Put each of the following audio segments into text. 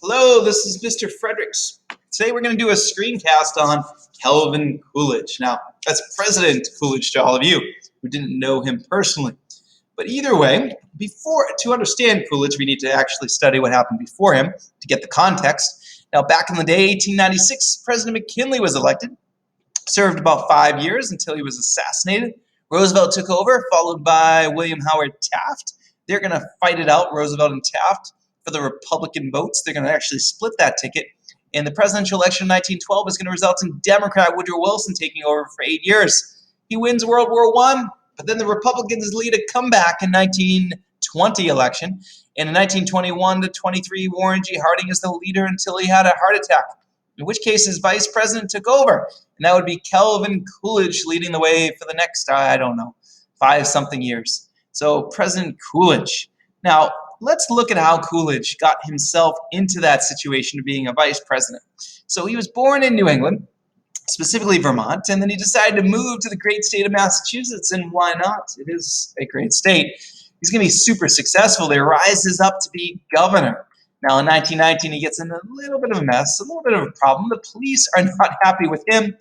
Hello, this is Mr. Fredericks. Today we're going to do a screencast on Calvin Coolidge. Now, that's President Coolidge to all of you who didn't know him personally. But either way, to understand Coolidge, we need to actually study what happened before him to get the context. Now, back in the day, 1896, President McKinley was elected, served about 5 years until he was assassinated. Roosevelt took over, followed by William Howard Taft. They're going to fight it out, Roosevelt and Taft, for the Republican votes. They're going to actually split that ticket. And the presidential election of 1912 is going to result in Democrat Woodrow Wilson taking over for 8 years. He wins World War I, but then the Republicans lead a comeback in 1920 election. And in 1921 to 23, Warren G. Harding is the leader until he had a heart attack, in which case his vice president took over. And that would be Calvin Coolidge leading the way for the next, 5-something years. So President Coolidge. Now, let's look at how Coolidge got himself into that situation of being a vice president. So he was born in New England, specifically Vermont, and then he decided to move to the great state of Massachusetts, and why not? It is a great state. He's going to be super successful there, rises up to be governor. Now, in 1919, he gets in a little bit of a mess, a little bit of a problem. The police are not happy with him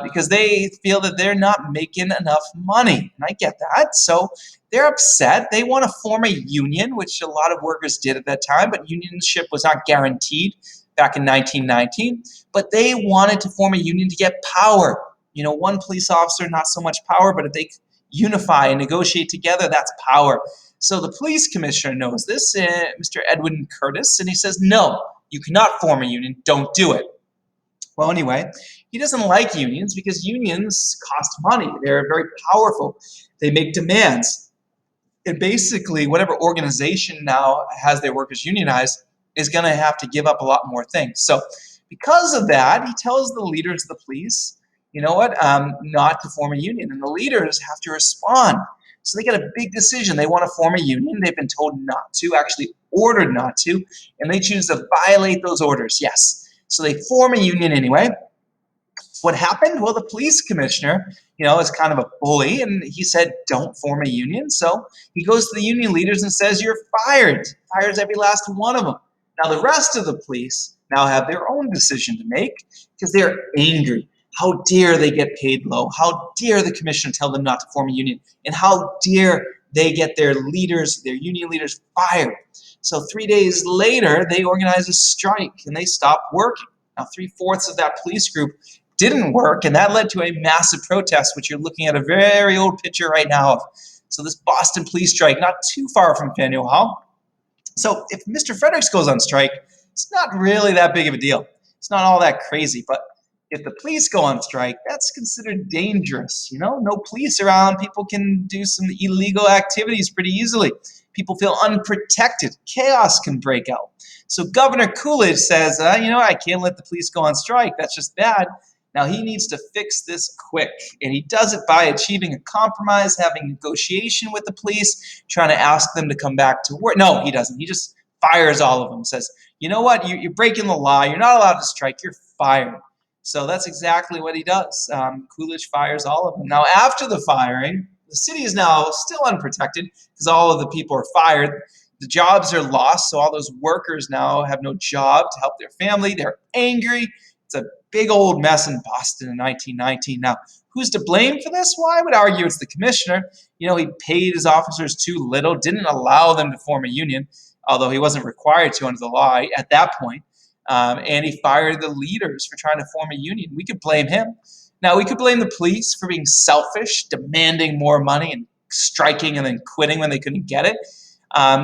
because they feel that they're not making enough money, and I get that. So they're upset. They want to form a union, which a lot of workers did at that time, but unionship was not guaranteed back in 1919. But they wanted to form a union to get power. You know, one police officer, not so much power, but if they unify and negotiate together, that's power. So the police commissioner knows this, Mr. Edwin Curtis, and he says, no, you cannot form a union. Don't do it. Well, anyway, he doesn't like unions because unions cost money. They're very powerful. They make demands. And basically, whatever organization now has their workers unionized is going to have to give up a lot more things. So because of that, he tells the leaders of the police, you know what, not to form a union. And the leaders have to respond. So they get a big decision. They want to form a union. They've been told not to, actually ordered not to, and they choose to violate those orders, yes. So they form a union anyway. What happened? Well, the police commissioner, is kind of a bully, and he said, don't form a union. So he goes to the union leaders and says, you're fired. Fires every last one of them. Now, the rest of the police now have their own decision to make because they're angry. How dare they get paid low? How dare the commissioner tell them not to form a union? And how dare they get their leaders, their union leaders, fired? So 3 days later, they organize a strike and they stop working. Now, 3/4 of that police group didn't work, and that led to a massive protest, which you're looking at a very old picture right now of. So this Boston police strike, not too far from Faneuil Hall. So if Mr. Fredericks goes on strike, it's not really that big of a deal. It's not all that crazy, but if the police go on strike, that's considered dangerous. No police around, people can do some illegal activities pretty easily. People feel unprotected. Chaos can break out. So Governor Coolidge says, I can't let the police go on strike. That's just bad. Now he needs to fix this quick, and he does it by achieving a compromise, having negotiation with the police, trying to ask them to come back to work. No, he doesn't. He just fires all of them, says, you know what, you're breaking the law. You're not allowed to strike. You're fired. So that's exactly what he does. Coolidge fires all of them. Now, after the firing, the city is now still unprotected because all of the people are fired. The jobs are lost, so all those workers now have no job to help their family. They're angry. It's a big old mess in Boston in 1919. Now, who's to blame for this? Well, I would argue it's the commissioner. He paid his officers too little, didn't allow them to form a union, although he wasn't required to under the law at that point. And he fired the leaders for trying to form a union. We could blame him. Now, we could blame the police for being selfish, demanding more money and striking and then quitting when they couldn't get it.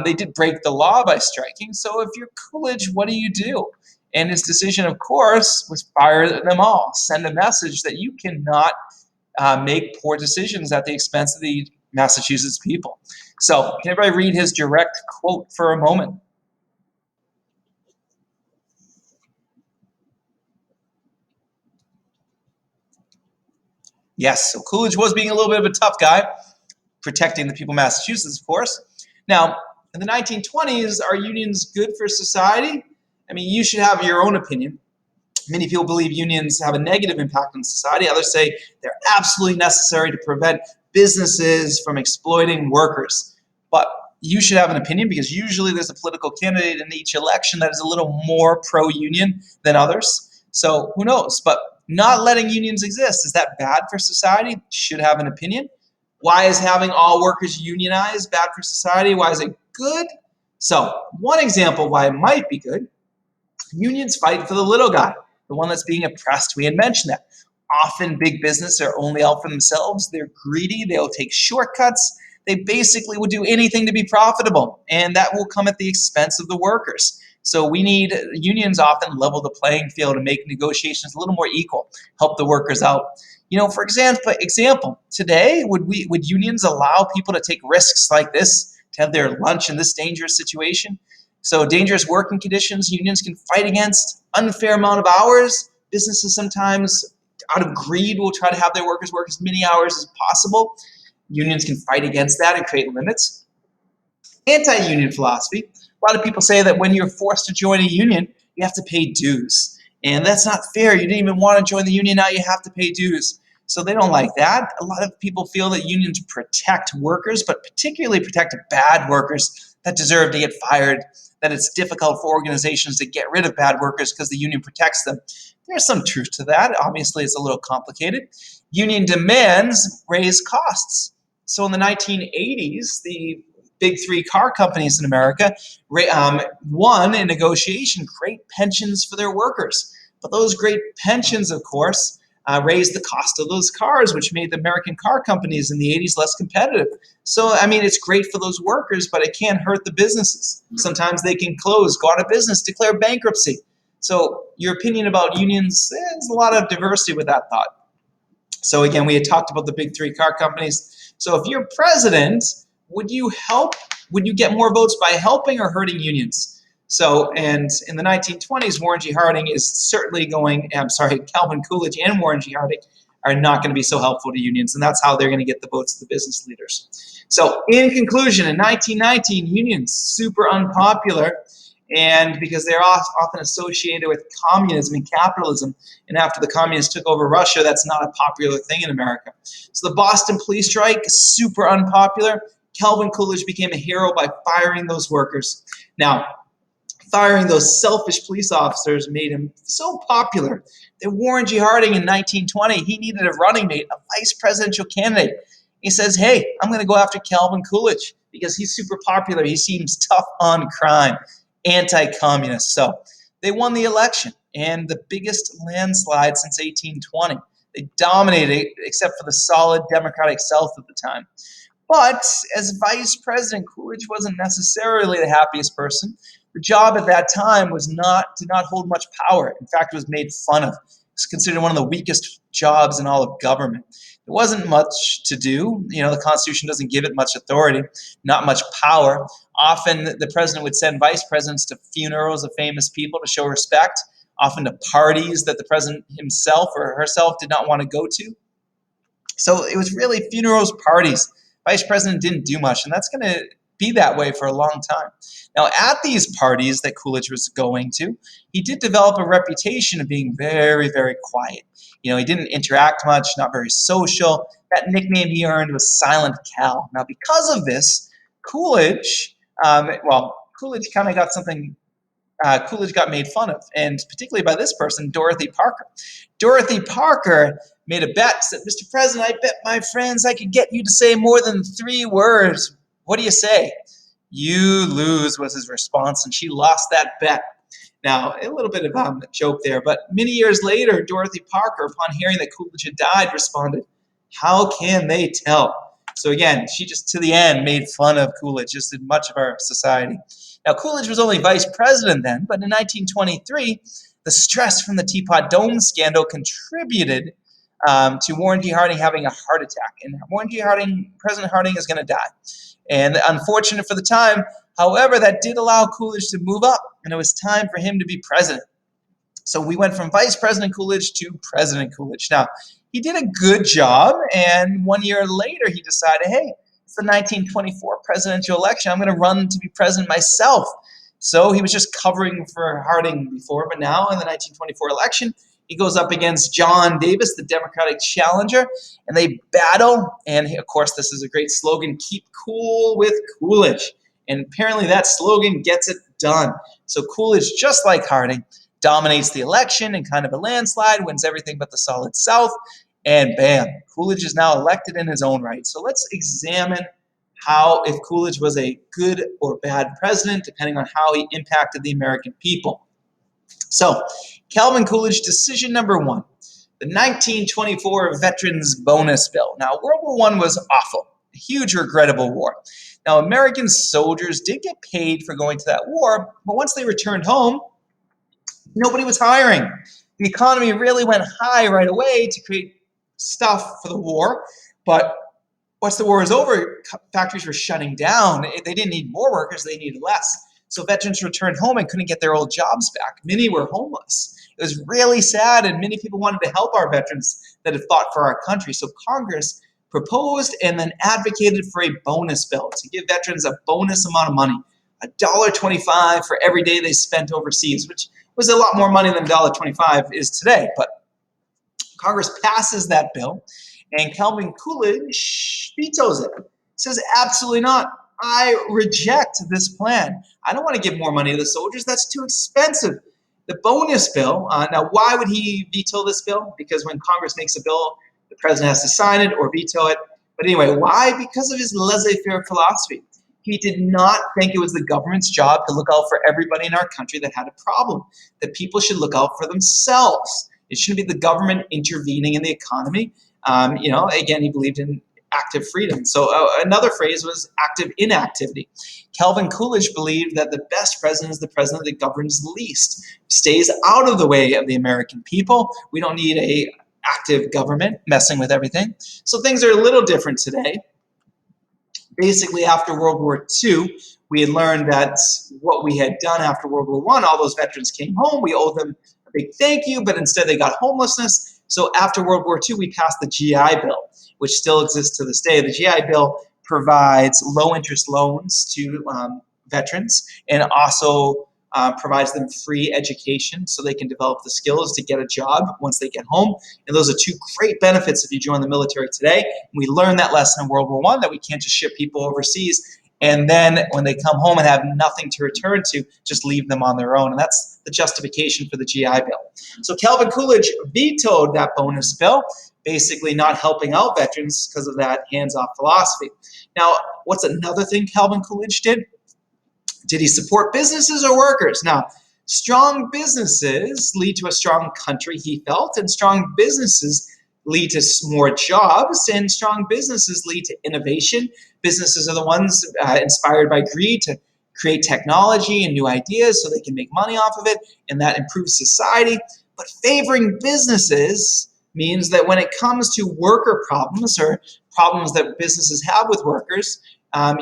They did break the law by striking. So if you're Coolidge, what do you do? And his decision, of course, was fire them all. Send a message that you cannot make poor decisions at the expense of the Massachusetts people. So can everybody read his direct quote for a moment? Yes, so Coolidge was being a little bit of a tough guy, protecting the people of Massachusetts, of course. Now, in the 1920s, are unions good for society? I mean, you should have your own opinion. Many people believe unions have a negative impact on society. Others say they're absolutely necessary to prevent businesses from exploiting workers. But you should have an opinion because usually there's a political candidate in each election that is a little more pro-union than others. So who knows? But not letting unions exist, is that bad for society? Should have an opinion. Why is having all workers unionized bad for society? Why is it good? So one example why it might be good, unions fight for the little guy, the one that's being oppressed. We had mentioned that. Often big business are only out for themselves. They're greedy. They'll take shortcuts. They basically will do anything to be profitable, and that will come at the expense of the workers. So we need unions often level the playing field and make negotiations a little more equal, help the workers out. For example, today, would unions allow people to take risks like this, to have their lunch in this dangerous situation? So dangerous working conditions, unions can fight against unfair amount of hours. Businesses sometimes, out of greed, will try to have their workers work as many hours as possible. Unions can fight against that and create limits. Anti-union philosophy. A lot of people say that when you're forced to join a union, you have to pay dues. And that's not fair. You didn't even want to join the union, now you have to pay dues. So they don't like that. A lot of people feel that unions protect workers, but particularly protect bad workers that deserve to get fired, that it's difficult for organizations to get rid of bad workers because the union protects them. There's some truth to that. Obviously, it's a little complicated. Union demands raise costs. So in the 1980s, the big three car companies in America won in negotiation great pensions for their workers. But those great pensions, of course, raised the cost of those cars, which made the American car companies in the 80s less competitive. So, it's great for those workers, but it can hurt the businesses. Sometimes they can close, go out of business, declare bankruptcy. So your opinion about unions, there's a lot of diversity with that thought. So again, we had talked about the big three car companies. So if you're president, would you get more votes by helping or hurting unions? So, and in the 1920s, Warren G. Harding is certainly Calvin Coolidge and Warren G. Harding are not going to be so helpful to unions, and that's how they're going to get the votes of the business leaders. So in conclusion, in 1919, unions, super unpopular, and because they're often associated with communism and capitalism, and after the communists took over Russia, that's not a popular thing in America. So the Boston police strike, super unpopular. Calvin Coolidge became a hero by firing those workers. Now, firing those selfish police officers made him so popular that Warren G. Harding in 1920, he needed a running mate, a vice presidential candidate. He says, hey, I'm going to go after Calvin Coolidge because he's super popular. He seems tough on crime, anti-communist. So they won the election, and the biggest landslide since 1820. They dominated, except for the solid Democratic South at the time. But as vice president, Coolidge wasn't necessarily the happiest person. The job at that time did not hold much power. In fact, it was made fun of. It's considered one of the weakest jobs in all of government. There wasn't much to do. The Constitution doesn't give it much authority, not much power. Often the president would send vice presidents to funerals of famous people to show respect, often to parties that the president himself or herself did not want to go to. So it was really funerals, parties. Vice president didn't do much, and that's going to be that way for a long time. Now, at these parties that Coolidge was going to, he did develop a reputation of being very, very quiet. He didn't interact much, not very social. That nickname he earned was Silent Cal. Now, because of this, Coolidge kind of got something. Coolidge got made fun of, and particularly by this person, Dorothy Parker. Dorothy Parker made a bet, said, Mr. President, I bet my friends I could get you to say more than 3 words. What do you say? You lose, was his response, and she lost that bet. Now, a little bit of a joke there, but many years later, Dorothy Parker, upon hearing that Coolidge had died, responded, how can they tell? So again, she just to the end made fun of Coolidge, just in much of our society. Now, Coolidge was only vice president then, but in 1923, the stress from the Teapot Dome scandal contributed to Warren G. Harding having a heart attack. And President Harding is going to die. And unfortunate for the time, however, that did allow Coolidge to move up, and it was time for him to be president. So we went from Vice President Coolidge to President Coolidge. Now, he did a good job, and 1 year later, he decided, hey, it's the 1924 presidential election. I'm going to run to be president myself. So he was just covering for Harding before, but now in the 1924 election, he goes up against John Davis, the Democratic challenger, and they battle. And of course, this is a great slogan, keep cool with Coolidge. And apparently that slogan gets it done. So Coolidge, just like Harding, dominates the election in kind of a landslide, wins everything but the Solid South, and bam, Coolidge is now elected in his own right. So let's examine if Coolidge was a good or bad president, depending on how he impacted the American people. So, Calvin Coolidge, decision number one, the 1924 Veterans Bonus Bill. Now, World War I was awful, a huge, regrettable war. Now, American soldiers did get paid for going to that war, but once they returned home, nobody was hiring. The economy really went high right away to create stuff for the war, but once the war was over, factories were shutting down. They didn't need more workers, they needed less. So veterans returned home and couldn't get their old jobs back. Many were homeless. It was really sad, and many people wanted to help our veterans that had fought for our country. So Congress proposed and then advocated for a bonus bill to give veterans a bonus amount of money, $1.25 for every day they spent overseas, which was a lot more money than $1.25 is today. But Congress passes that bill, and Calvin Coolidge vetoes it. Says, absolutely not. I reject this plan. I don't want to give more money to the soldiers. That's too expensive. The bonus bill, now why would he veto this bill? Because when Congress makes a bill, the president has to sign it or veto it. But anyway, why? Because of his laissez-faire philosophy. He did not think it was the government's job to look out for everybody in our country that had a problem, that people should look out for themselves. It shouldn't be the government intervening in the economy. Again, he believed in active freedom. So another phrase was active inactivity. Calvin Coolidge believed that the best president is the president that governs least, stays out of the way of the American people. We don't need a active government messing with everything. So things are a little different today. Basically, after World War II, we had learned that what we had done after World War I, all those veterans came home. We owed them a big thank you, but instead they got homelessness. So after World War II, we passed the GI Bill, which still exists to this day. The GI Bill provides low-interest loans to veterans and also provides them free education so they can develop the skills to get a job once they get home. And those are two great benefits if you join the military today. And we learned that lesson in World War I, that we can't just ship people overseas and then when they come home and have nothing to return to, just leave them on their own. And that's the justification for the GI Bill. So Calvin Coolidge vetoed that bonus bill, basically not helping out veterans because of that hands-off philosophy. Now, what's another thing Calvin Coolidge did? Did he support businesses or workers? Now, strong businesses lead to a strong country, he felt, and strong businesses lead to more jobs, and strong businesses lead to innovation. Businesses are the ones inspired by greed to create technology and new ideas so they can make money off of it, and that improves society. But favoring businesses means that when it comes to worker problems or problems that businesses have with workers,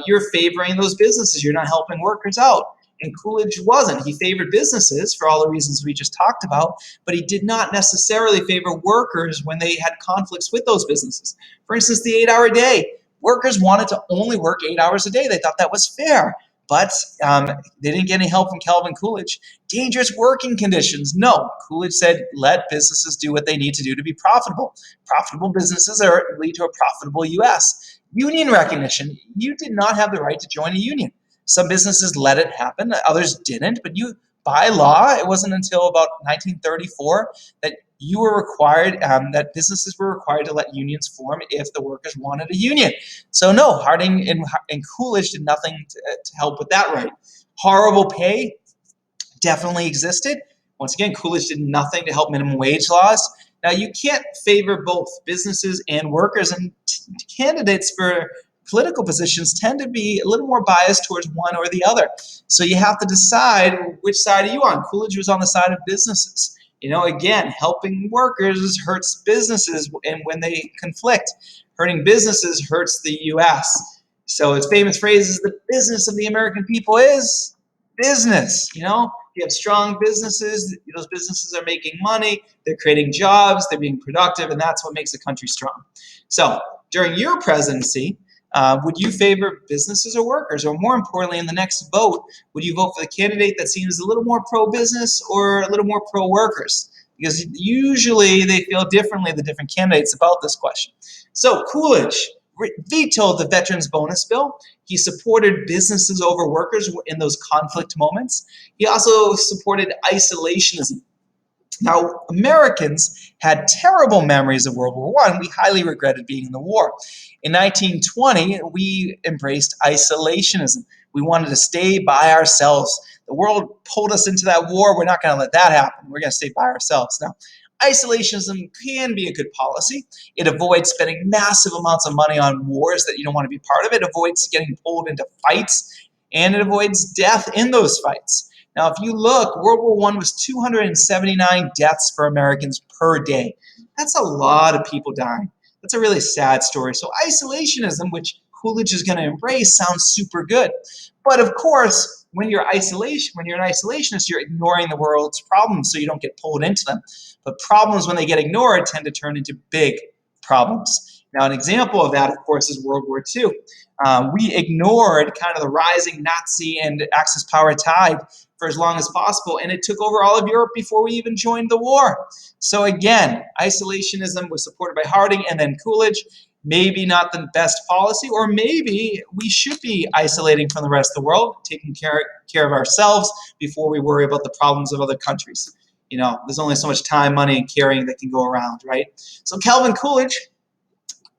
you're favoring those businesses. You're not helping workers out. And Coolidge wasn't. He favored businesses for all the reasons we just talked about, but he did not necessarily favor workers when they had conflicts with those businesses. For instance, the 8-hour day. Workers wanted to only work 8 hours a day. They thought that was fair, but they didn't get any help from Calvin Coolidge. Dangerous working conditions. No. Coolidge said, let businesses do what they need to do to be profitable. Profitable businesses lead to a profitable U.S. Union recognition. You did not have the right to join a union. Some businesses let it happen, others didn't, but by law, it wasn't until about 1934 that you were required, that businesses were required to let unions form if the workers wanted a union. So no, Harding and Coolidge did nothing to help with that right. Horrible pay definitely existed. Once again, Coolidge did nothing to help minimum wage laws. Now, you can't favor both businesses and workers, and candidates for political positions tend to be a little more biased towards one or the other. So you have to decide which side are you on. Coolidge was on the side of businesses. Again, helping workers hurts businesses, and when they conflict, hurting businesses hurts the U.S. So its famous phrase is, the business of the American people is business. You have strong businesses, those businesses are making money, they're creating jobs, they're being productive, and that's what makes a country strong. So during your presidency, would you favor businesses or workers? Or more importantly, in the next vote, would you vote for the candidate that seems a little more pro-business or a little more pro-workers? Because usually they feel differently, the different candidates, about this question. So Coolidge vetoed the Veterans Bonus Bill. He supported businesses over workers in those conflict moments. He also supported isolationism. Now, Americans had terrible memories of World War I. We highly regretted being in the war. In 1920, we embraced isolationism. We wanted to stay by ourselves. The world pulled us into that war. We're not going to let that happen. We're going to stay by ourselves. Now, isolationism can be a good policy. It avoids spending massive amounts of money on wars that you don't want to be part of. It avoids getting pulled into fights, and it avoids death in those fights. Now, if you look, World War I was 279 deaths for Americans per day. That's a lot of people dying. That's a really sad story. So isolationism, which Coolidge is going to embrace, sounds super good. But of course, when you're an isolationist, you're ignoring the world's problems so you don't get pulled into them. But problems, when they get ignored, tend to turn into big problems. Now, an example of that, of course, is World War II. We ignored kind of the rising Nazi and Axis power tide for as long as possible, and it took over all of Europe before we even joined the war. So again, isolationism was supported by Harding and then Coolidge. Maybe not the best policy, or maybe we should be isolating from the rest of the world, taking care of ourselves before we worry about the problems of other countries. You know, there's only so much time, money, and caring that can go around, right? So Calvin Coolidge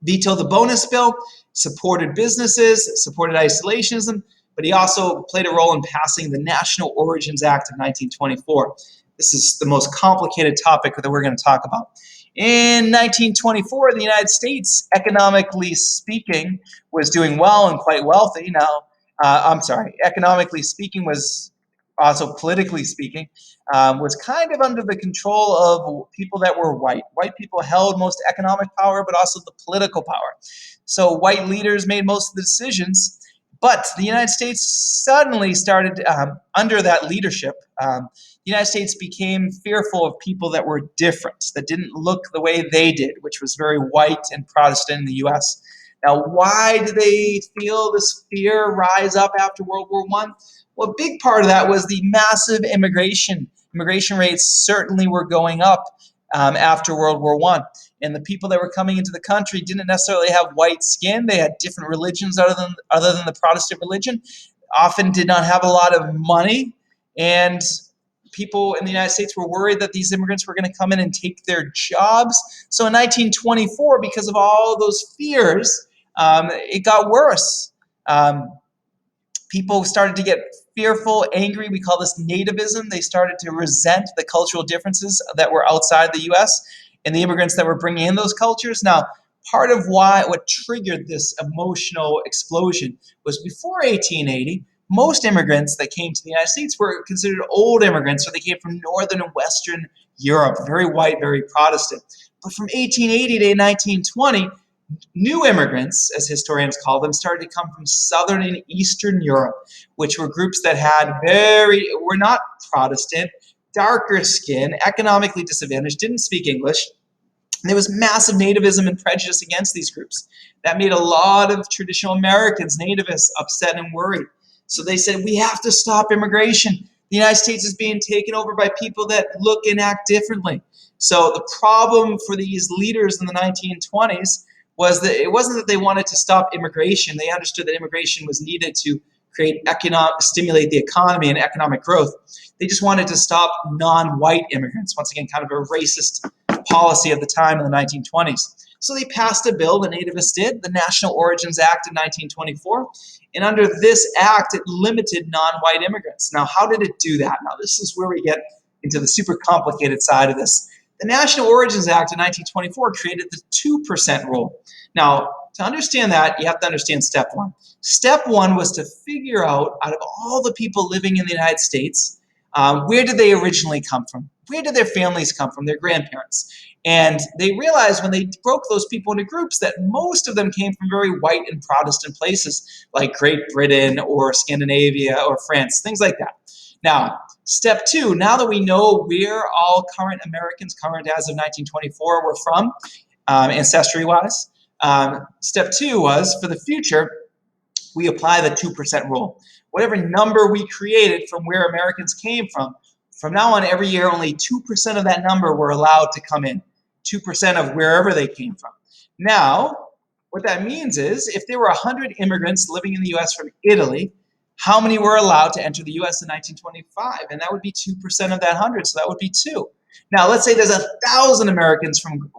vetoed the bonus bill, supported businesses, supported isolationism, but he also played a role in passing the National Origins Act of 1924. This is the most complicated topic that we're going to talk about. In 1924, the United States, economically speaking, was doing well and quite wealthy. Now, economically speaking was also politically speaking, was kind of under the control of people that were white. White people held most economic power, but also the political power. So white leaders made most of the decisions. But the United States suddenly started, under that leadership, the United States became fearful of people that were different, that didn't look the way they did, which was very white and Protestant in the U.S. Now, why did they feel this fear rise up after World War I? Well, a big part of that was the massive immigration. Immigration rates certainly were going up after World War I. And the people that were coming into the country didn't necessarily have white skin. They had different religions other than the Protestant religion, often did not have a lot of money. And people in the United States were worried that these immigrants were going to come in and take their jobs. So in 1924, because of all those fears, it got worse. People started to get fearful, angry. We call this nativism. They started to resent the cultural differences that were outside the U.S. and the immigrants that were bringing in those cultures. Now, part of what triggered this emotional explosion was before 1880, most immigrants that came to the United States were considered old immigrants, so they came from Northern and Western Europe, very white, very Protestant. But from 1880 to 1920, new immigrants, as historians call them, started to come from Southern and Eastern Europe, which were groups that were not Protestant, darker skin, economically disadvantaged, didn't speak English. And there was massive nativism and prejudice against these groups. That made a lot of traditional Americans, nativists, upset and worried. So they said, we have to stop immigration. The United States is being taken over by people that look and act differently. So the problem for these leaders in the 1920s was that it wasn't that they wanted to stop immigration. They understood that immigration was needed to stimulate the economy and economic growth. They just wanted to stop non-white immigrants. Once again, kind of a racist policy at the time in the 1920s. So they passed a bill, the nativists did, the National Origins Act of 1924. And under this act, it limited non-white immigrants. Now, how did it do that? Now, this is where we get into the super complicated side of this. The National Origins Act of 1924 created the 2% rule. Now, to understand that, you have to understand step one. Step one was to figure out of all the people living in the United States, where did they originally come from? Where did their families come from, their grandparents? And they realized when they broke those people into groups that most of them came from very white and Protestant places like Great Britain or Scandinavia or France, things like that. Now, step two, now that we know where all current Americans, current as of 1924, were from, ancestry-wise, step two was, for the future, we apply the 2% rule. Whatever number we created from where Americans came from now on, every year, only 2% of that number were allowed to come in, 2% of wherever they came from. Now, What that means is if there were 100 immigrants living in the U.S. from Italy, how many were allowed to enter the U.S. in 1925? And that would be 2% of that 100, so that would be 2. Now, let's say there's 1,000 Americans from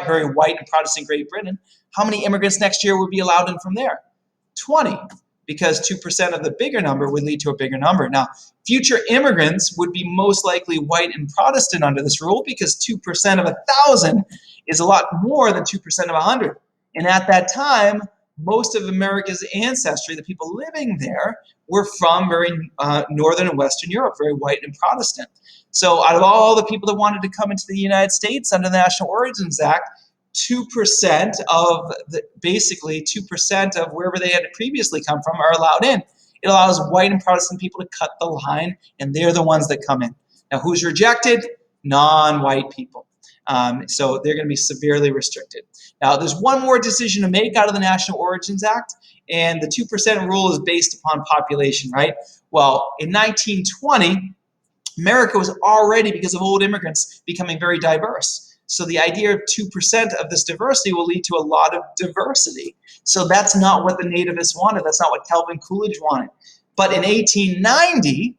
very white and Protestant Great Britain. How many immigrants next year would be allowed in from there? 20, because 2% of the bigger number would lead to a bigger number. Now, future immigrants would be most likely white and Protestant under this rule because 2% of 1,000 is a lot more than 2% of 100. And at that time, most of America's ancestry, the people living there, were from very northern and western Europe, very white and Protestant. So out of all the people that wanted to come into the United States under the National Origins Act, 2% of basically 2% of wherever they had previously come from are allowed in. It allows white and Protestant people to cut the line, and they're the ones that come in. Now, who's rejected? Non-white people. So they're going to be severely restricted. Now, there's one more decision to make out of the National Origins Act, and the 2% rule is based upon population, right? Well, in 1920, America was already, because of old immigrants, becoming very diverse. So the idea of 2% of this diversity will lead to a lot of diversity. So that's not what the nativists wanted. That's not what Calvin Coolidge wanted. But in 1890,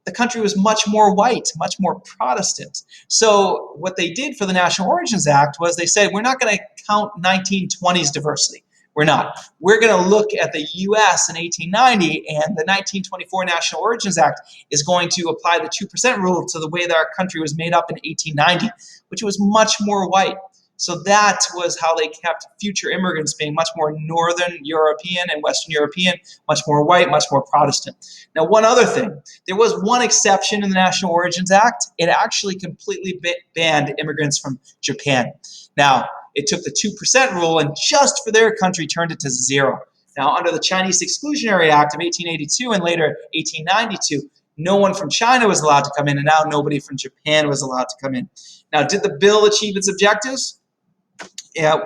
the country was much more white, much more Protestant. So what they did for the National Origins Act was they said, we're not going to count 1920s diversity. We're not. We're going to look at the U.S. in 1890, and the 1924 National Origins Act is going to apply the 2% rule to the way that our country was made up in 1890, which was much more white. So that was how they kept future immigrants being much more Northern European and Western European, much more white, much more Protestant. Now, one other thing, there was one exception in the National Origins Act. It actually completely banned immigrants from Japan. Now, it took the 2% rule and just for their country turned it to 0. Now, under the Chinese Exclusionary Act of 1882 and later 1892, no one from China was allowed to come in, and now nobody from Japan was allowed to come in. Now, did the bill achieve its objectives? Yeah,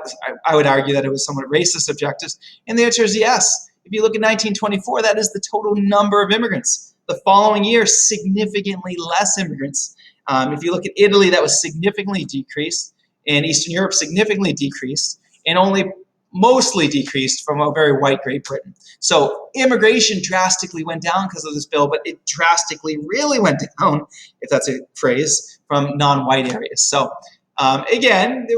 I would argue that it was somewhat racist objectives, and the answer is yes. If you look at 1924, that is the total number of immigrants. The following year, significantly less immigrants. If you look at Italy, that was significantly decreased, and Eastern Europe significantly decreased, and only mostly decreased from a very white Great Britain. So immigration drastically went down because of this bill, but it drastically really went down, if that's a phrase, from non-white areas. So again,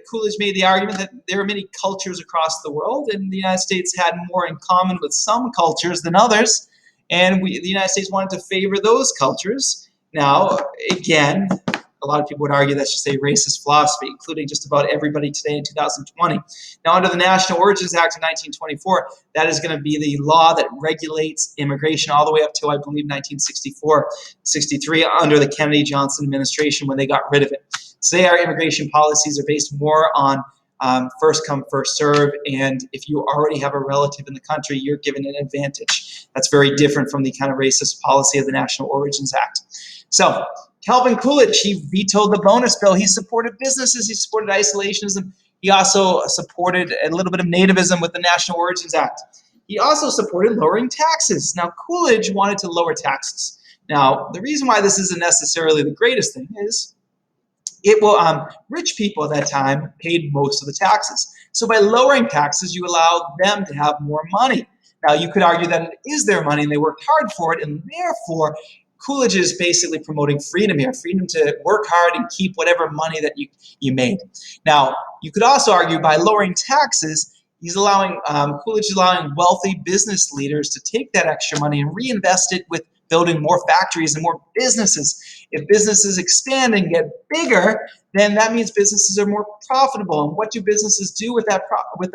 Coolidge made the argument that there are many cultures across the world, and the United States had more in common with some cultures than others, and the United States wanted to favor those cultures. Now, again, a lot of people would argue that's just a racist philosophy, including just about everybody today in 2020. Now, under the National Origins Act of 1924, that is going to be the law that regulates immigration all the way up to, I believe, 1964, 63, under the Kennedy-Johnson administration when they got rid of it. Today, our immigration policies are based more on first come, first serve, and if you already have a relative in the country, you're given an advantage. That's very different from the kind of racist policy of the National Origins Act. So, Calvin Coolidge, he vetoed the bonus bill. He supported businesses. He supported isolationism. He also supported a little bit of nativism with the National Origins Act. He also supported lowering taxes. Now, Coolidge wanted to lower taxes. Now, the reason why this isn't necessarily the greatest thing is rich people at that time paid most of the taxes. So by lowering taxes, you allow them to have more money. Now, you could argue that it is their money and they worked hard for it, and therefore, Coolidge is basically promoting freedom here, freedom to work hard and keep whatever money that you made. Now, you could also argue by lowering taxes, Coolidge is allowing wealthy business leaders to take that extra money and reinvest it with building more factories and more businesses. If businesses expand and get bigger, then that means businesses are more profitable. And what do businesses do with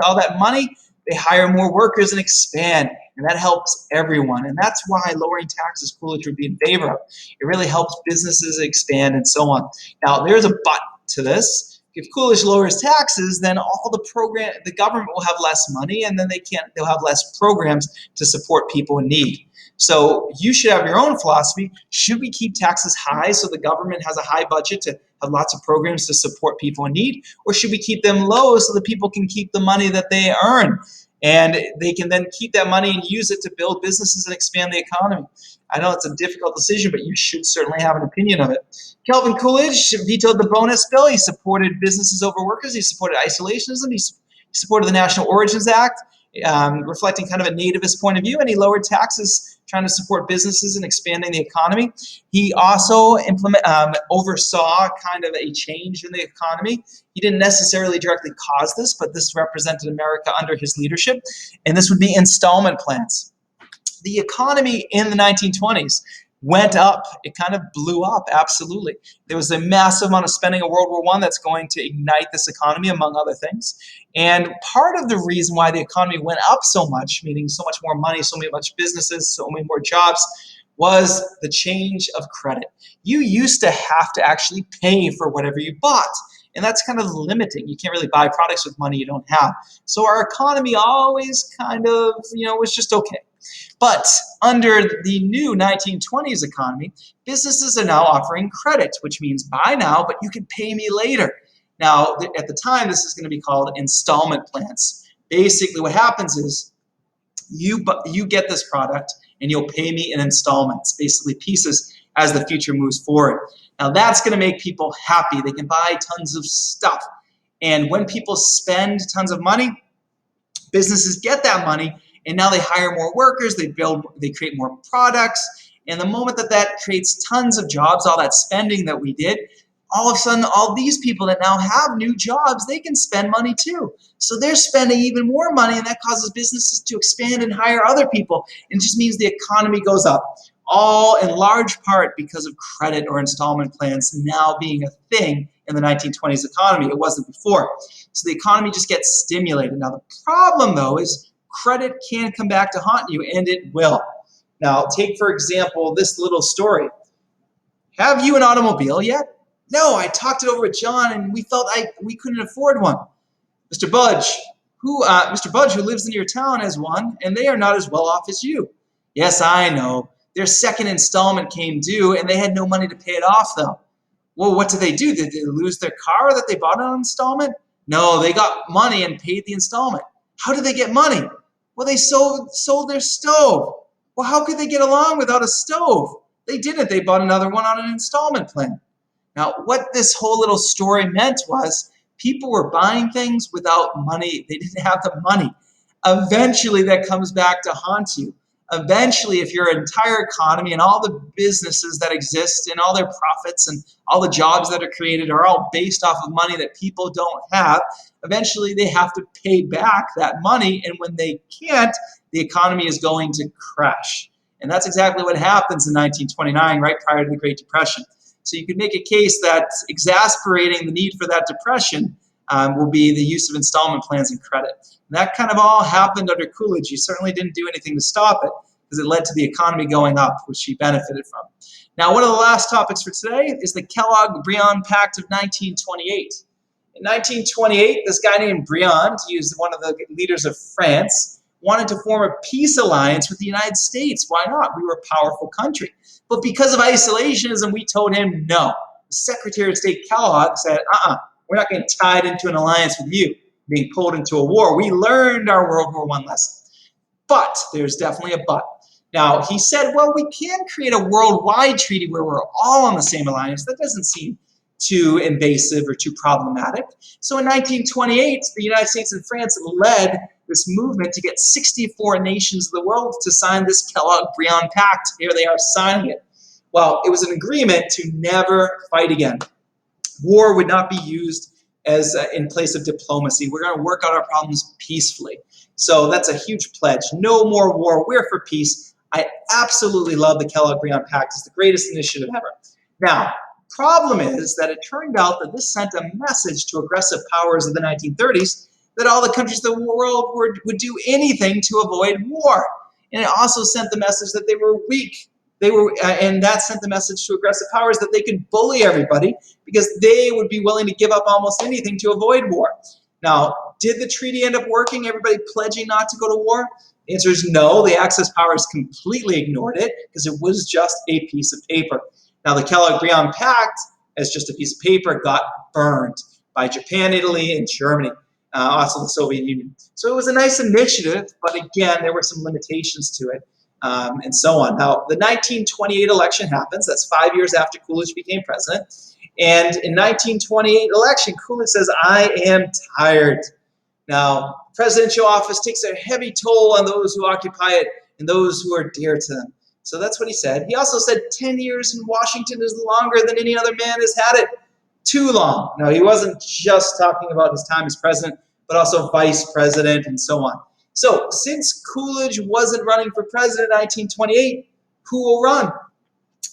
all that money? They hire more workers and expand, and that helps everyone. And that's why lowering taxes, Coolidge would be in favor of. It really helps businesses expand and so on. Now, there's a but to this. If Coolidge lowers taxes, then the government will have less money, and then they'll have less programs to support people in need. So you should have your own philosophy. Should we keep taxes high so the government has a high budget to have lots of programs to support people in need? Or should we keep them low so that people can keep the money that they earn? And they can then keep that money and use it to build businesses and expand the economy. I know it's a difficult decision, but you should certainly have an opinion of it. Calvin Coolidge vetoed the bonus bill. He supported businesses over workers. He supported isolationism. He He supported the National Origins Act, reflecting kind of a nativist point of view, and he lowered taxes, trying to support businesses and expanding the economy. He also oversaw kind of a change in the economy. He didn't necessarily directly cause this, but this represented America under his leadership, and this would be installment plans. The economy in the 1920s went up. It kind of blew up, absolutely. There was a massive amount of spending in World War I that's going to ignite this economy, among other things. And part of the reason why the economy went up so much, meaning so much more money, so many much businesses, so many more jobs, was the change of credit. You used to have to actually pay for whatever you bought. And that's kind of limiting. You can't really buy products with money you don't have. So our economy always kind of, was just okay. But under the new 1920s economy, businesses are now offering credit, which means buy now, but you can pay me later. Now, at the time, this is going to be called installment plans. Basically, what happens is you get this product and you'll pay me in installments, basically pieces as the future moves forward. Now, that's going to make people happy. They can buy tons of stuff. And when people spend tons of money, businesses get that money, and now they hire more workers, they create more products, and the moment that creates tons of jobs, all that spending that we did, all of a sudden, all these people that now have new jobs, they can spend money too. So they're spending even more money, and that causes businesses to expand and hire other people, and it just means the economy goes up, all in large part because of credit or installment plans now being a thing in the 1920s economy. It wasn't before. So the economy just gets stimulated. Now, the problem, though, is credit can come back to haunt you, and it will. Now, take, for example, this little story. Have you an automobile yet? No, I talked it over with John, and we felt we couldn't afford one. Mr. Budge, who lives in your town, has one, and they are not as well off as you. Yes, I know. Their second installment came due, and they had no money to pay it off, though. Well, what did they do? Did they lose their car that they bought on installment? No, they got money and paid the installment. How did they get money? Well, they sold their stove. Well, how could they get along without a stove? They didn't. They bought another one on an installment plan. Now, what this whole little story meant was people were buying things without money. They didn't have the money. Eventually, that comes back to haunt you. Eventually, if your entire economy and all the businesses that exist and all their profits and all the jobs that are created are all based off of money that people don't have, eventually they have to pay back that money. And when they can't, the economy is going to crash. And that's exactly what happens in 1929, right prior to the Great Depression. So you could make a case that exasperating the need for that depression will be the use of installment plans and credit. And that kind of all happened under Coolidge. He certainly didn't do anything to stop it because it led to the economy going up, which he benefited from. Now, one of the last topics for today is the Kellogg-Briand Pact of 1928. In 1928, this guy named Briand, he was one of the leaders of France, wanted to form a peace alliance with the United States. Why not? We were a powerful country. But because of isolationism, we told him no. The Secretary of State Kellogg said, we're not getting tied into an alliance with you, being pulled into a war. We learned our World War I lesson. But there's definitely a but. Now, he said, well, we can create a worldwide treaty where we're all on the same alliance. That doesn't seem too invasive or too problematic. So in 1928, the United States and France led this movement to get 64 nations of the world to sign this Kellogg-Briand Pact. Here they are signing it. Well, it was an agreement to never fight again. War would not be used as in place of diplomacy. We're going to work out our problems peacefully. So that's a huge pledge. No more war. We're for peace. I absolutely love the Kellogg-Briand Pact. It's the greatest initiative ever. Now, problem is that it turned out that this sent a message to aggressive powers of the 1930s that all the countries of the world would do anything to avoid war. And it also sent the message that they were weak. And that sent the message to aggressive powers that they could bully everybody because they would be willing to give up almost anything to avoid war. Now, did the treaty end up working, everybody pledging not to go to war? The answer is no. The Axis powers completely ignored it because it was just a piece of paper. Now, the Kellogg-Briand Pact, as just a piece of paper, got burned by Japan, Italy, and Germany, also the Soviet Union. So it was a nice initiative, but again, there were some limitations to it. And so on. Now, the 1928 election happens. That's 5 years after Coolidge became president. And in 1928 election, Coolidge says, I am tired. Now, presidential office takes a heavy toll on those who occupy it and those who are dear to them. So that's what he said. He also said 10 years in Washington is longer than any other man has had it. Too long. Now, he wasn't just talking about his time as president, but also vice president and so on. So, since Coolidge wasn't running for president in 1928, who will run?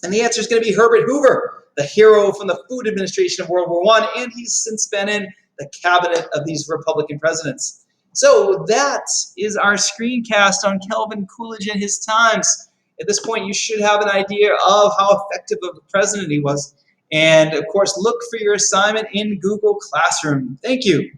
And the answer is going to be Herbert Hoover, the hero from the Food Administration of World War I, and he's since been in the cabinet of these Republican presidents. So that is our screencast on Calvin Coolidge and his times. At this point, you should have an idea of how effective of a president he was. And of course, look for your assignment in Google Classroom. Thank you.